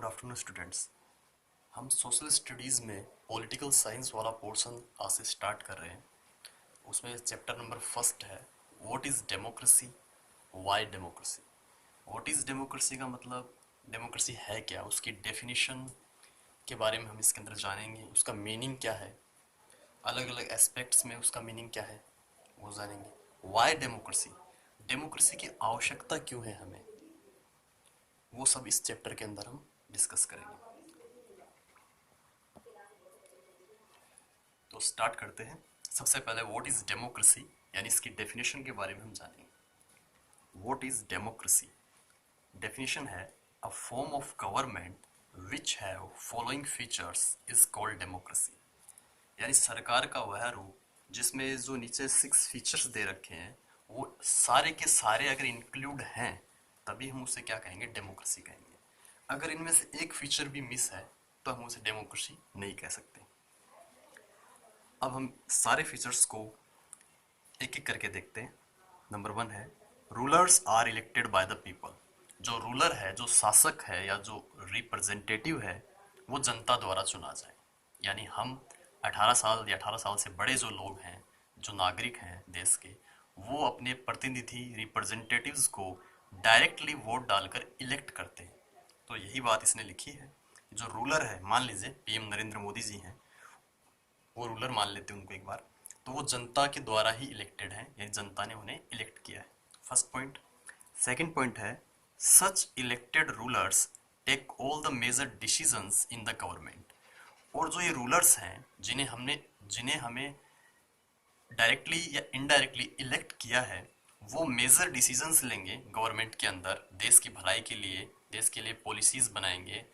Good afternoon students. हम social studies में political science वाला पोर्शन आज से स्टार्ट कर रहे हैं। उसमें चैप्टर नंबर फर्स्ट है what is democracy, why democracy. What is democracy का मतलब डेमोक्रेसी है क्या, उसकी डेफिनेशन के बारे में हम इसके अंदर जानेंगे। उसका मीनिंग क्या है, अलग अलग एस्पेक्ट्स में उसका मीनिंग क्या है वो जानेंगे। व्हाई डेमोक्रेसी, डेमोक्रेसी की आवश्यकता क्यों है हमें, वो सब इस चैप्टर के अंदर हम डिस्कस करेंगे। तो स्टार्ट करते हैं। सबसे पहले व्हाट इज डेमोक्रेसी यानी इसकी डेफिनेशन के बारे में हम जानेंगे। व्हाट इज डेमोक्रेसी, डेफिनेशन है अ form of government which have following features is called democracy. यानी सरकार का वह रूप जिसमें जो नीचे 6 फीचर्स दे रखे हैं वो सारे के सारे अगर इंक्लूड हैं तभी हम उसे क्या कहेंगे, डेमोक्रेसी कहेंगे। अगर इनमें से एक फीचर भी मिस है तो हम उसे डेमोक्रेसी नहीं कह सकते। अब हम सारे फीचर्स को एक एक करके देखते हैं। नंबर 1 है rulers are elected by the people. जो रूलर है, जो शासक है या जो रिप्रेजेंटेटिव है वो जनता द्वारा चुना जाए। यानी हम 18 साल या 18 साल से बड़े जो लोग हैं, जो नागरिक हैं देश के, वो अपने प्रतिनिधि रिप्रेजेंटेटिव्स को डायरेक्टली वोट डालकर इलेक्ट करते हैं। तो यही बात इसने लिखी है। जो रूलर है, मान लीजिए पीएम नरेंद्र मोदी जी हैं, वो रूलर मान लेते हैं उनको एक बार, तो वो जनता के द्वारा ही इलेक्टेड है, यानी जनता ने उन्हें इलेक्ट किया है। First point. सेकंड पॉइंट है such elected rulers take all the major decisions in the government. और जो ये रूलर्स हैं जिन्हें हमें डायरेक्टली या इनडायरेक्टली इलेक्ट किया है, वो मेजर डिसीजंस लेंगे गवर्नमेंट के अंदर, देश की भलाई के लिए, देश के लिए पॉलिसीज बनाएंगे,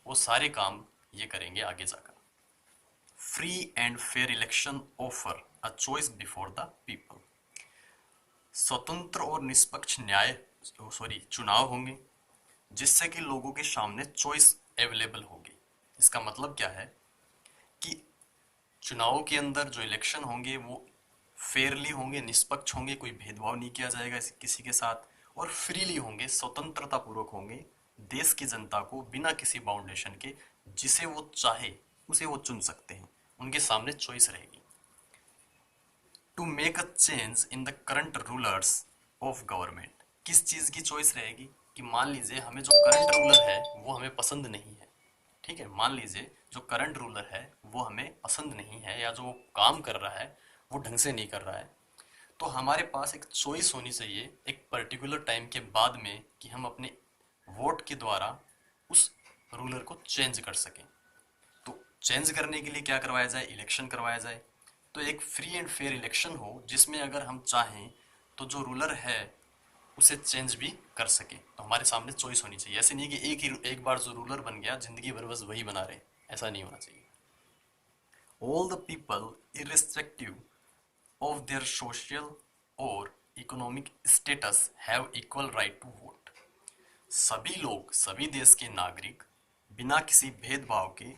वो सारे काम ये करेंगे आगे जाकर। Free and fair election offer a choice before the people. स्वतंत्र और निष्पक्ष चुनाव होंगे जिससे कि लोगों के सामने चॉइस अवेलेबल होगी। इसका मतलब क्या है कि चुनाव के अंदर जो इलेक्शन होंगे वो फेयरली होंगे, निष्पक्ष होंगे, कोई भेदभाव नहीं किया जाएगा किसी के साथ, और फ्रीली होंगे, स्वतंत्रता पूर्वक होंगे, देश की जनता को बिना किसी बाउंडेशन के जिसे वो चाहे उसे वो चुन सकते हैं, उनके सामने चॉइस रहेगी। To make a change in the current rulers of government. किस चीज़ की चॉइस रहेगी कि मान लीजिए हमें जो करंट रूलर है वो हमें पसंद नहीं है। ठीक है, मान लीजिए जो करंट रूलर है वो हमें पसंद नहीं है या जो काम कर रहा है वो ढंग से नहीं कर रहा है, तो हमारे पास एक चॉइस होनी चाहिए एक पर्टिकुलर टाइम के बाद में कि हम अपने वोट के द्वारा उस रूलर को चेंज कर सकें। तो चेंज करने के लिए क्या करवाया जाए, इलेक्शन करवाया जाए। तो एक फ्री एंड फेयर इलेक्शन हो जिसमें अगर हम चाहें तो जो रूलर है उसे चेंज भी कर सके। तो हमारे सामने चॉइस होनी चाहिए। ऐसे नहीं कि एक बार जो रूलर बन गया जिंदगी भर बस वही बना रहे, ऐसा नहीं होना चाहिए। All the people irrespective of their social और economic status have equal right to vote. सभी लोग, सभी देश के नागरिक बिना किसी भेदभाव के,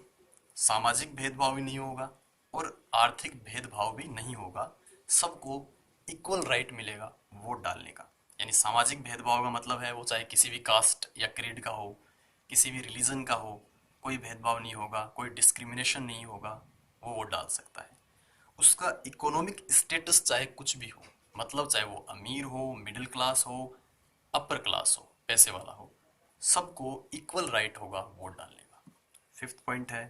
सामाजिक भेदभाव भी नहीं होगा और आर्थिक भेदभाव भी नहीं होगा, सबको इक्वल राइट मिलेगा वोट डालने का। यानी सामाजिक भेदभाव का मतलब है वो चाहे किसी भी कास्ट या क्रीड का हो, किसी भी रिलीजन का हो, कोई भेदभाव नहीं होगा, कोई डिस्क्रिमिनेशन नहीं होगा, वो वोट डाल सकता है। उसका इकोनॉमिक स्टेटस चाहे कुछ भी हो, मतलब चाहे वो अमीर हो, मिडिल क्लास हो, अपर क्लास हो, पैसे वाला हो, सबको इक्वल राइट होगा वोट डालने का। फिफ्थ पॉइंट है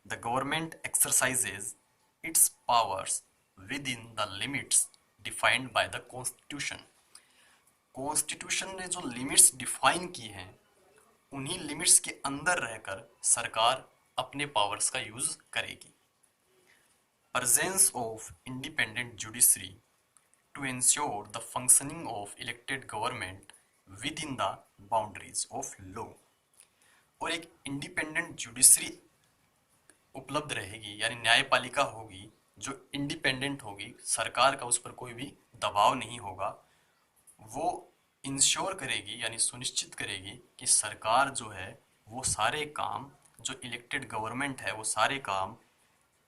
the government exercises its powers with in the limits defined by the constitution. Constitution ने जो लिमिट्स डिफाइन की हैं उन्हीं लिमिट्स के अंदर रहकर सरकार अपने पावर्स का यूज करेगी। Presence of independent judiciary to ensure the functioning of elected government within the boundaries of law। और एक इंडिपेंडेंट जुडिशरी उपलब्ध रहेगी, यानी न्यायपालिका होगी जो इंडिपेंडेंट होगी, सरकार का उस पर कोई भी दबाव नहीं होगा। वो इंश्योर करेगी यानी सुनिश्चित करेगी कि सरकार जो है वो सारे काम, जो इलेक्टेड गवर्नमेंट है वो सारे काम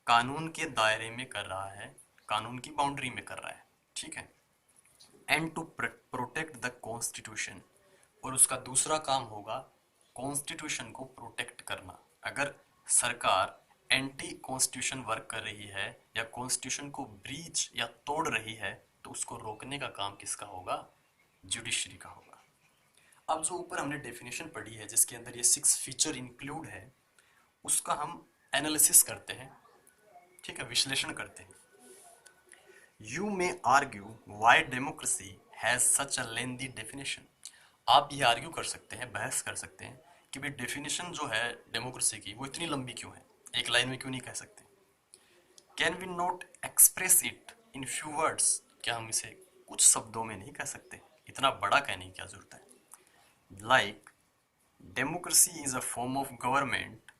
कानून के दायरे में कर रहा है, कानून की बाउंड्री में कर रहा है। ठीक है। And to protect the constitution. और उसका दूसरा काम होगा कॉन्स्टिट्यूशन को प्रोटेक्ट करना। अगर सरकार एंटी कॉन्स्टिट्यूशन वर्क कर रही है या कॉन्स्टिट्यूशन को ब्रीच या तोड़ रही है तो उसको रोकने का काम किसका होगा? जुडिशरी का होगा। अब जो ऊपर हमने डेफिनेशन पढ़ी है जिसके अंदर ये 6 फीचर इंक्लूड है, उसका हम एनालिसिस करते हैं, ठीक है, विश्लेषण करते हैं। You may argue Y democracy has such a lengthy definition. आप ये आर्ग्यू कर सकते हैं, बहस कर सकते हैं कि भाई डेफिनेशन जो है डेमोक्रेसी की वो इतनी लंबी क्यों है, एक लाइन में क्यों नहीं कह सकते? Can we not express it in few words, क्या हम इसे कुछ शब्दों में नहीं कह सकते? इतना बड़ा कहने की क्या जरूरत है? Like democracy is a form of government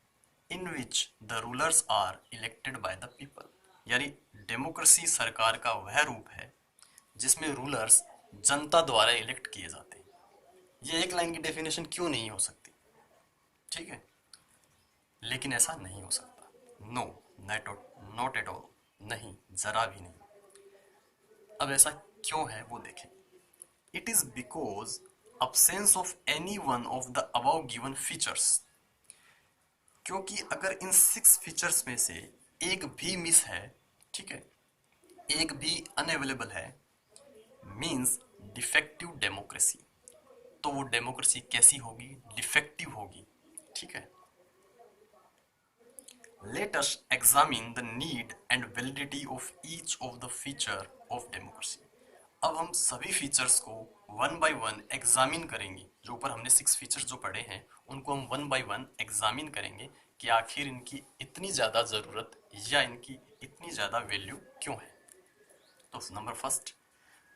in which the rulers are elected by the people. यानी डेमोक्रेसी सरकार का वह रूप है जिसमें रूलर्स जनता द्वारा इलेक्ट किए जाते हैं। ये एक लाइन की डेफिनेशन क्यों नहीं हो सकती? ठीक है, लेकिन ऐसा नहीं हो सकता। नो, नॉट एट ऑल, नहीं, जरा भी नहीं। अब ऐसा क्यों है वो देखें। It is because absence of any one of the above given features. क्योंकि अगर इन 6 फीचर्स में से एक भी मिस है, ठीक है, एक भी अनअवेलेबल है, मींस डिफेक्टिव डेमोक्रेसी। तो वो डेमोक्रेसी कैसी होगी? डिफेक्टिव होगी, ठीक है। Let us examine the need and validity of each of the feature of democracy. अब हम सभी फीचर्स को वन बाय वन एग्जामिन करेंगे। जो ऊपर हमने 6 फीचर्स जो पढ़े हैं उनको हम वन बाय वन एग्जामिन करेंगे कि आखिर इनकी इतनी ज़्यादा ज़रूरत या इनकी इतनी ज़्यादा वैल्यू क्यों है। तो number first,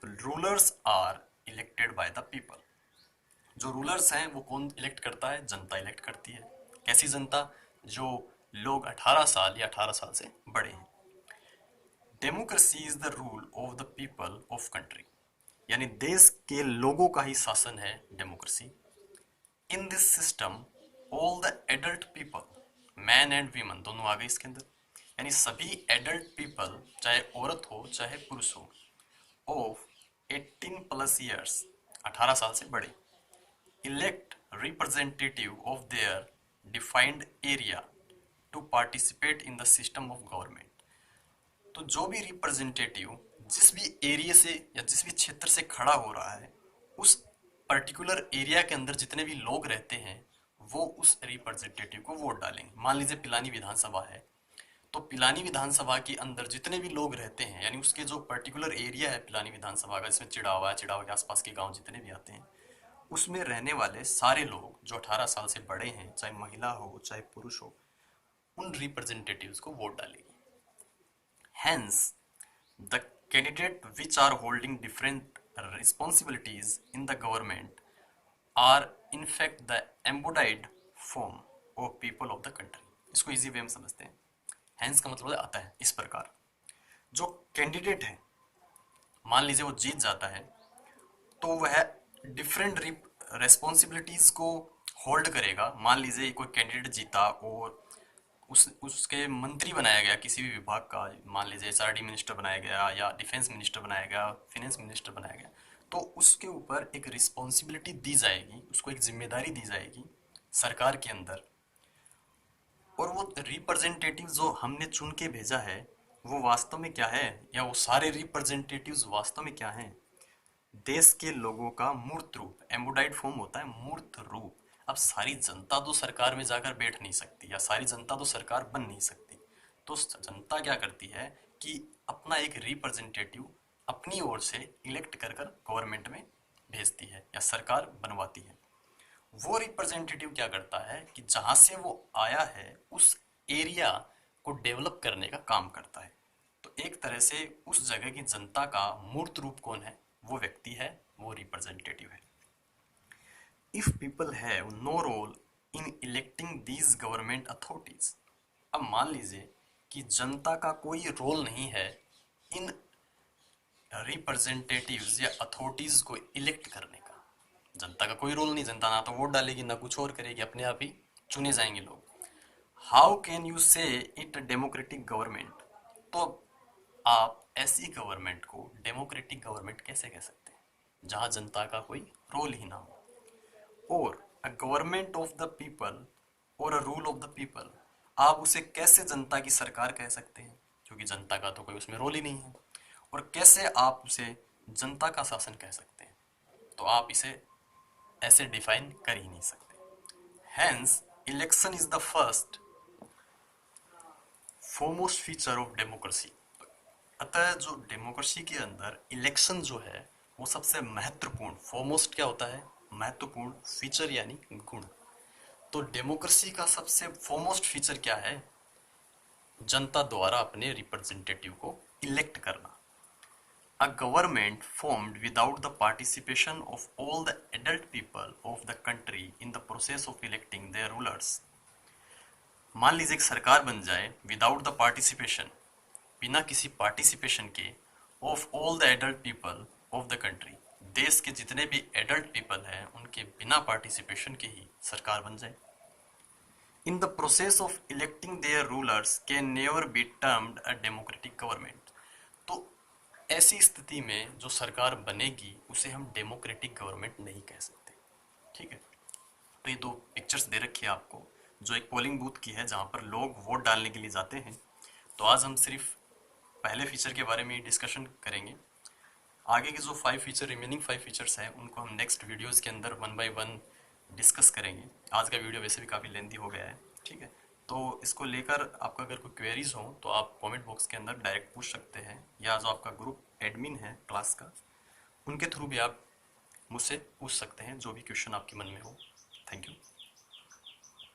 rulers are elected by the people. जो रूलर्स हैं वो कौन इलेक्ट करता है? जनता इलेक्ट करती है। कैसी जनता? जो लोग 18 साल या 18 साल से बड़े हैं। Democracy is the rule of the people of country, यानी देश के लोगों का ही शासन है democracy. In this system all the adult people, man and women दोनों आ गए इसके अंदर, यानी सभी एडल्ट पीपल, चाहे औरत हो चाहे पुरुष हो, ऑफ 18 प्लस ईयर्स, 18 साल से बड़े, elect representative of their defined area to participate in the system of government। तो जो भी रिप्रेजेंटेटिव जिस भी एरिया से या जिस भी क्षेत्र से खड़ा हो रहा है, उस पर्टिकुलर एरिया के अंदर जितने भी लोग रहते हैं वो उस रिप्रेजेंटेटिव को वोट डालेंगे। मान लीजिए पिलानी विधानसभा है, तो पिलानी विधानसभा के अंदर जितने भी लोग रहते हैं, यानी उसके जो पर्टिकुलर एरिया है पिलानी विधानसभा का, जिसमें चिड़ावा है, चिड़ावा के आसपास के गांव जितने भी आते हैं, उसमें रहने वाले सारे लोग जो 18 साल से बड़े हैं, चाहे महिला हो चाहे पुरुष हो, उन रिप्रेजेंटेटिव्स को वोट डालेगी। Hence, the candidate which are holding different responsibilities in the government are in fact the embodied form of people of the country। इसको इजी वे में समझते हैं। Hence का मतलब आता है इस प्रकार, जो कैंडिडेट है, मान लीजिए वो जीत जाता है, तो वह डिफरेंट रेस्पॉन्सिबिलिटीज को होल्ड करेगा। मान लीजिए कोई कैंडिडेट जीता और उसके मंत्री बनाया गया किसी भी विभाग का, मान लीजिए एचआरडी मिनिस्टर बनाया गया या डिफेंस मिनिस्टर बनाया गया, फिनेंस मिनिस्टर बनाया गया, तो उसके ऊपर एक रिस्पॉन्सिबिलिटी दी जाएगी, उसको एक जिम्मेदारी दी जाएगी सरकार के अंदर। और वो रिप्रेजेंटेटिव जो हमने चुन के भेजा है वो वास्तव में क्या है, या वो सारे रिप्रेजेंटेटिव्स वास्तव में क्या हैं? देश के लोगों का मूर्त रूप, एम्बोडाइड फॉर्म होता है मूर्त रूप। अब सारी जनता तो सरकार में जाकर बैठ नहीं सकती, या सारी जनता तो सरकार बन नहीं सकती, तो जनता क्या करती है कि अपना एक रिप्रेजेंटेटिव अपनी ओर से इलेक्ट कर कर गवर्नमेंट में भेजती है या सरकार बनवाती है। वो रिप्रेजेंटेटिव क्या करता है कि जहां से वो आया है उस एरिया को डेवलप करने का काम करता है। तो एक तरह से उस जगह की जनता का मूर्त रूप कौन है? वो व्यक्ति है, वो रिप्रेजेंटेटिव है। If people have no role in electing these government authorities, अब मान लीजिए कि जनता का कोई रोल नहीं है इन रिप्रेजेंटेटिव्स या अथॉरिटीज को इलेक्ट करने का। जनता का कोई रोल नहीं, जनता ना तो वोट डालेगी ना कुछ और करेगी, अपने आप ही चुने जाएंगे लोग। हाउ कैन यू से इट डेमोक्रेटिक गवर्नमेंट? तो आप ऐसी गवर्नमेंट को डेमोक्रेटिक गवर्नमेंट कैसे कह सकते हैं जहां जनता का कोई रोल ही ना हो? और a government of the people और a rule of the people, आप उसे कैसे जनता की सरकार कह सकते हैं, क्योंकि जनता का तो कोई उसमें रोल ही नहीं है। और कैसे आप उसे जनता का शासन कह सकते हैं, तो आप इसे ऐसे डिफाइन कर ही नहीं सकते। Hence election is the first foremost feature of democracy. अतः जो डेमोक्रेसी के अंदर इलेक्शन जो है वो सबसे महत्वपूर्ण, फोरमोस्ट क्या होता है, महत्वपूर्ण, फीचर यानी गुण। तो डेमोक्रेसी का सबसे फोरमोस्ट फीचर क्या है, जनता द्वारा अपने रिप्रेजेंटेटिव को इलेक्ट करना। A government formed without the participation of all the adult people of the country in the process of electing their rulers। मान लीजिए एक सरकार बन जाए विदाउट द पार्टिसिपेशन, बिना किसी पार्टिसिपेशन के, of all the adult people of the country, देश के जितने भी एडल्ट पीपल हैं उनके बिना पार्टिसिपेशन के ही सरकार बन जाए। In the process of electing their rulers can never be termed a democratic government. तो ऐसी स्थिति में जो सरकार बनेगी उसे हम डेमोक्रेटिक गवर्नमेंट नहीं कह सकते। ठीक है, तो ये दो पिक्चर्स दे रखी है आपको, जो एक पोलिंग बूथ की है जहाँ पर लोग वोट डालने के लिए जाते हैं। तो आज हम सिर्फ पहले फीचर के बारे में डिस्कशन करेंगे। आगे के जो 5 फीचर, रिमेनिंग 5 फीचर्स हैं, उनको हम नेक्स्ट वीडियोस के अंदर 1 बाय 1 डिस्कस करेंगे। आज का वीडियो वैसे भी काफ़ी लेंथी हो गया है। ठीक है, तो इसको लेकर आपका अगर कोई क्वेरीज हो तो आप कमेंट बॉक्स के अंदर डायरेक्ट पूछ सकते हैं, या जो आपका ग्रुप एडमिन है क्लास का, उनके थ्रू भी आप मुझसे पूछ सकते हैं जो भी क्वेश्चन आपके मन में हो। Thank you.